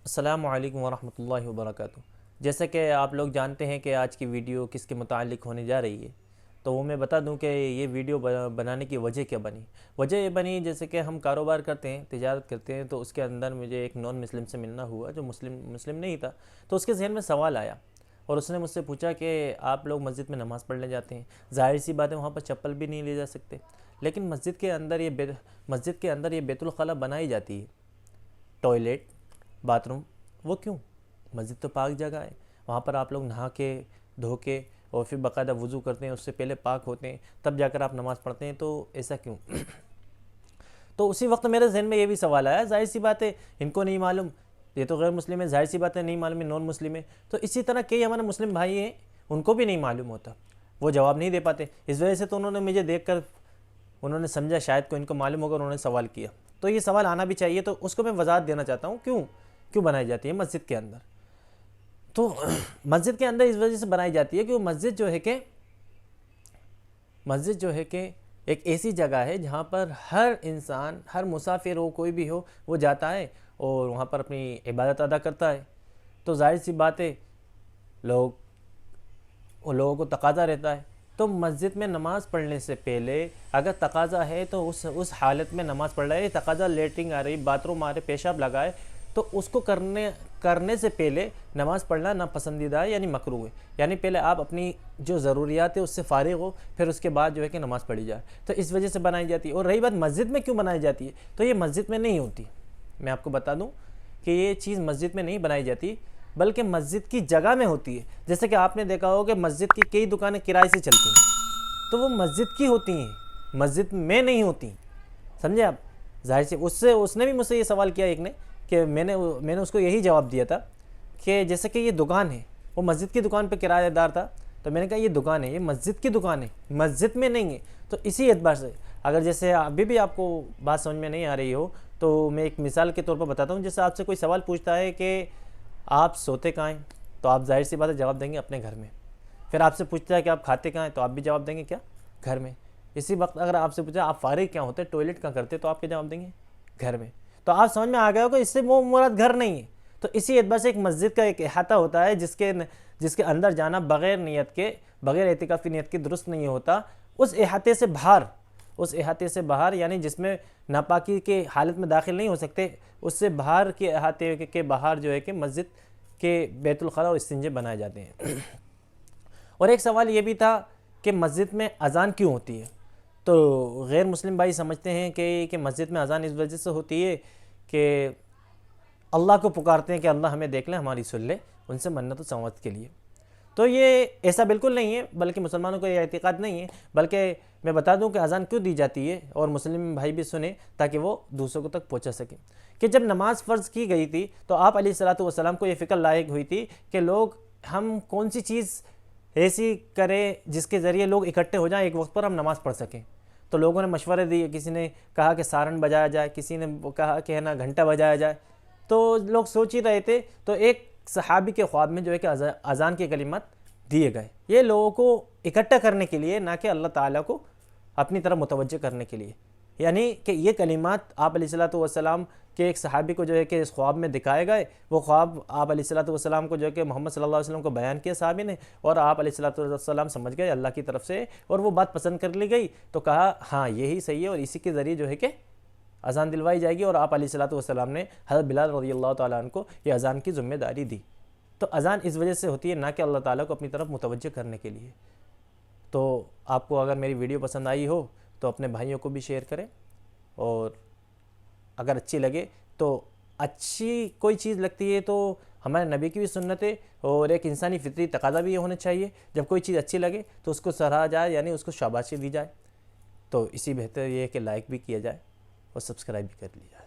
السلام علیکم ورحمۃ اللہ وبرکاتہ۔ جیسا کہ آپ لوگ جانتے ہیں کہ آج کی ویڈیو کس کے متعلق ہونے جا رہی ہے، تو وہ میں بتا دوں کہ یہ ویڈیو بنانے کی وجہ کیا بنی۔ وجہ یہ بنی جیسے کہ ہم کاروبار کرتے ہیں، تجارت کرتے ہیں، تو اس کے اندر مجھے ایک نان مسلم سے ملنا ہوا جو مسلم نہیں تھا، تو اس کے ذہن میں سوال آیا اور اس نے مجھ سے پوچھا کہ آپ لوگ مسجد میں نماز پڑھنے جاتے ہیں، ظاہر سی بات ہے وہاں پر چپل بھی نہیں لے جا سکتے، لیکن مسجد کے اندر یہ بیت الخلاء بنائی جاتی ہے، ٹوائلٹ، باتھ روم، وہ کیوں؟ مسجد تو پاک جگہ ہے، وہاں پر آپ لوگ نہا کے دھو کے اور پھر باقاعدہ وضو کرتے ہیں، اس سے پہلے پاک ہوتے ہیں، تب جا کر آپ نماز پڑھتے ہیں، تو ایسا کیوں؟ تو اسی وقت میرے ذہن میں یہ بھی سوال آیا، ظاہر سی بات ہے ان کو نہیں معلوم، یہ تو غیر مسلم ہے، ظاہر سی بات ہے نہیں معلوم ہے، نان مسلم ہے، تو اسی طرح کئی ہمارے مسلم بھائی ہیں ان کو بھی نہیں معلوم ہوتا، وہ جواب نہیں دے پاتے، اس وجہ سے تو انہوں نے مجھے دیکھ کر انہوں نے سمجھا شاید کو ان کو معلوم ہوگا، انہوں نے سوال کیا، تو یہ سوال آنا بھی چاہیے، تو اس کو میں وضاحت دینا چاہتا ہوں کیوں بنائی جاتی ہے مسجد کے اندر۔ تو مسجد کے اندر اس وجہ سے بنائی جاتی ہے کہ وہ مسجد جو ہے کہ ایک ایسی جگہ ہے جہاں پر ہر انسان، ہر مسافر ہو، کوئی بھی ہو، وہ جاتا ہے اور وہاں پر اپنی عبادت ادا کرتا ہے، تو ظاہر سی بات ہے لوگوں کو تقاضا رہتا ہے، تو مسجد میں نماز پڑھنے سے پہلے اگر تقاضا ہے تو اس حالت میں نماز پڑھ رہا ہے، تقاضا لیٹرنگ آ رہی، باتھ روم آ رہے، پیشاب لگائے، تو اس کو کرنے سے پہلے نماز پڑھنا ناپسندیدہ ہے، یعنی مکروہ ہے، یعنی پہلے آپ اپنی جو ضروریات ہے اس سے فارغ ہو، پھر اس کے بعد جو ہے کہ نماز پڑھی جائے، تو اس وجہ سے بنائی جاتی ہے۔ اور رہی بات مسجد میں کیوں بنائی جاتی ہے، تو یہ مسجد میں نہیں ہوتی، میں آپ کو بتا دوں کہ یہ چیز مسجد میں نہیں بنائی جاتی، بلکہ مسجد کی جگہ میں ہوتی ہے۔ جیسے کہ آپ نے دیکھا ہوگا کہ مسجد کی کئی دکانیں کرائے سے چلتی ہیں، تو وہ مسجد کی ہوتی ہیں، مسجد میں نہیں ہوتی، سمجھے آپ؟ ظاہر سے اس نے بھی مجھ سے یہ سوال کیا ایک نے، کہ میں نے اس کو یہی جواب دیا تھا کہ جیسے کہ یہ دکان ہے، وہ مسجد کی دکان پہ کرایہ دار تھا، تو میں نے کہا یہ دکان ہے، یہ مسجد کی دکان ہے، مسجد میں نہیں ہے، تو اسی اعتبار سے اگر جیسے ابھی بھی آپ کو بات سمجھ میں نہیں آ رہی ہو تو میں ایک مثال کے طور پر بتاتا ہوں۔ جیسے آپ سے کوئی سوال پوچھتا ہے کہ آپ سوتے کہاں ہیں، تو آپ ظاہر سی بات ہے جواب دیں گے اپنے گھر میں۔ پھر آپ سے پوچھتا ہے کہ آپ کھاتے کہاں ہیں، تو آپ بھی جواب دیں گے کیا؟ گھر میں۔ اسی وقت اگر آپ سے پوچھا آپ فارغ کیا ہوتے، ٹوائلٹ کہاں کرتے، تو آپ کیا جواب دیں گے؟ گھر میں۔ تو آپ سمجھ میں آ گیا ہو کہ اس سے وہ مراد گھر نہیں ہے۔ تو اسی اعتبار سے ایک مسجد کا ایک احاطہ ہوتا ہے جس کے اندر جانا بغیر اعتکافی نیت کے درست نہیں ہوتا، اس احاطے سے باہر یعنی جس میں ناپاکی کے حالت میں داخل نہیں ہو سکتے، اس سے باہر کے احاطے کے باہر جو ہے کہ مسجد کے بیت الخلاء اور استنجے بنائے جاتے ہیں۔ اور ایک سوال یہ بھی تھا کہ مسجد میں اذان کیوں ہوتی ہے، تو غیر مسلم بھائی سمجھتے ہیں کہ مسجد میں اذان اس وجہ سے ہوتی ہے کہ اللہ کو پکارتے ہیں کہ اللہ ہمیں دیکھ لیں، ہماری سن لے، ان سے منت و سماعت کے لیے۔ تو یہ ایسا بالکل نہیں ہے، بلکہ مسلمانوں کو یہ اعتقاد نہیں ہے، بلکہ میں بتا دوں کہ اذان کیوں دی جاتی ہے اور مسلم بھائی بھی سنیں تاکہ وہ دوسروں کو تک پہنچا سکیں، کہ جب نماز فرض کی گئی تھی تو آپ علیہ الصلوۃ والسلام کو یہ فکر لاحق ہوئی تھی کہ ہم کون سی چیز ایسی کریں جس کے ذریعے لوگ اکٹھے ہو جائیں، ایک وقت پر ہم نماز پڑھ سکیں۔ تو لوگوں نے مشورے دیے، کسی نے کہا کہ سارن بجایا جائے، کسی نے کہا کہ گھنٹہ بجایا جائے، تو لوگ سوچ ہی رہے تھے، تو ایک صحابی کے خواب میں جو ہے کہ اذان کے کلمات دیے گئے، یہ لوگوں کو اکٹھا کرنے کے لیے، نہ کہ اللہ تعالیٰ کو اپنی طرف متوجہ کرنے کے لیے، یعنی کہ یہ کلمات آپ علیہ الصلوۃ والسلام کے ایک صحابی کو جو ہے کہ اس خواب میں دکھائے گئے، وہ خواب آپ علیہ الصلوۃ والسلام کو جو ہے کہ محمد صلی اللہ علیہ وسلم کو بیان کیا صحابی نے، اور آپ علیہ الصلوۃ والسلام سمجھ گئے اللہ کی طرف سے، اور وہ بات پسند کر لی گئی، تو کہا ہاں یہی صحیح ہے، اور اسی کے ذریعے جو ہے کہ اذان دلوائی جائے گی، اور آپ علیہ الصلوۃ والسلام نے حضرت بلال رضی اللہ تعالیٰ عنہ کو یہ اذان کی ذمہ داری دی۔ تو اذان اس وجہ سے ہوتی ہے نہ کہ اللہ تعالیٰ کو اپنی طرف متوجہ کرنے کے لیے۔ تو آپ کو اگر میری ویڈیو پسند آئی ہو تو اپنے بھائیوں کو بھی شیئر کریں، اور اگر اچھی لگے تو اچھی کوئی چیز لگتی ہے تو ہمارے نبی کی بھی سنت ہے، اور ایک انسانی فطری تقاضا بھی یہ ہونا چاہیے، جب کوئی چیز اچھی لگے تو اس کو سراہا جائے، یعنی اس کو شاباشی دی جائے، تو اسی بہتر یہ ہے کہ لائک بھی کیا جائے اور سبسکرائب بھی کر لیا جائے۔